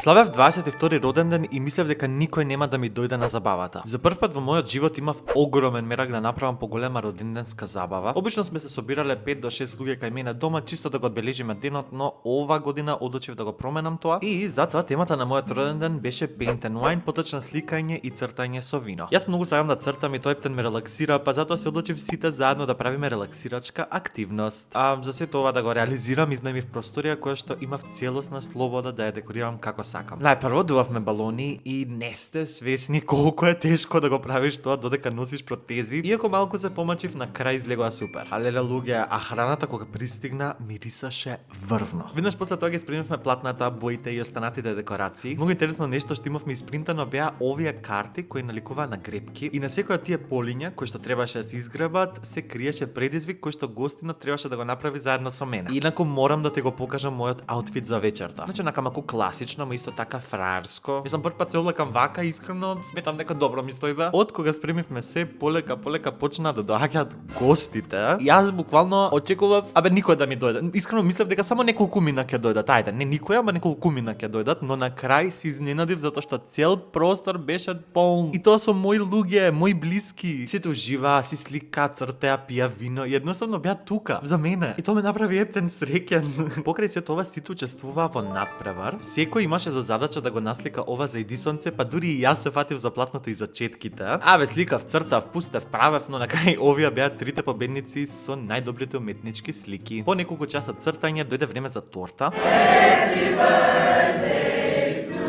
Славев 22 роден ден и мислев дека никој нема да ми дојде на забавата. За прв пат во мојот живот имав огромен мерак да направам поголема роденденска забава. Обично сме се собирале 5 до 6 луѓе кај мене дома чисто да го одбележиме денот, но ова година одлучив да го променам тоа и затоа темата на мојот роден ден беше paint and wine, поточно сликање и цртање со вино. Јас многу сакам да цртам и тој ептен ме релаксира, па затоа се одлучив сите заедно да правиме релаксирачка активност. За сето ова да го реализирам, изнајмив просторија која што имав целосна слобода да ја декорирам како сакам. Најпрво дувавме балони и не сте свесни колку е тешко да го правиш тоа додека носиш протези. Иако малку се помачив, на крај излегоа супер. Алеле луѓе, а храната кога пристигна мирисаше врвно. Веднаш после тоа ги спремивме платната, боите и останатите декорации. Многу интересно нешто што имавме испринтано беа овие карти кои наликуваа на гребки и на секој од тие полиња кои што требаше да се изгребат се криеше предизвик кој што гостинот требаше да го направи заедно со мене. Инаку морам да ти го покажам мојот аутфит за вечерта. Значи онака малку класично, но исто така фраерско. Мислам прв пат се облекам вака, искрено сметам дека добро ми стои. Од кога спремивме се, полека почна да доаѓаат гостите. Јас буквално очекував, никој да ми дојде. Искрено мислев дека само неколку мина ќе дојдат. Ајде, не никој, ама неколку мина ќе дојдат, но на крај се изненадив затоа што цел простор беше полн. И тоа со мои луѓе, мои блиски. Сите уживаа, си слика, цртеа, пија вино, едноставно беа тука за мене. И тоа ме направи ептен среќен. Покрај се тоа сите учествуваа во надпревар. Секој имаше за задача да го наслика ова за Едисонце, па дури и јас се фатив за платното и за четките. сликав, цртав, пустев, правев, но на крај овие беа трите победници со најдобрите уметнички слики. По неколку часа цртање дојде време за торта. Happy birthday to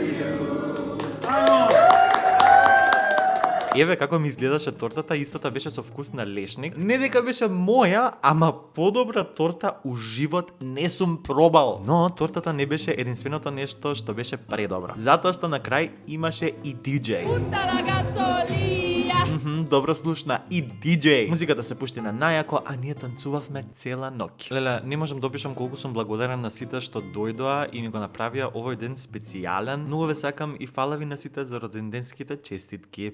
you. Еве како ми изгледаше тортата, истата беше со вкус на лешник. Не дека беше моја, ама подобра торта у живот не сум пробал. Но тортата не беше единственото нешто што беше предобро. Затоа што на крај имаше и диџеј. Добро слушна, и диџеј. Музиката се пушти на најако, а ние танцувавме цела ноќ. Леле, не можам да опишам колку сум благодарен на сите што дојдоа и ми го направија овој ден специјален. Многу ве сакам и фала ви на сите за роденденските честитки.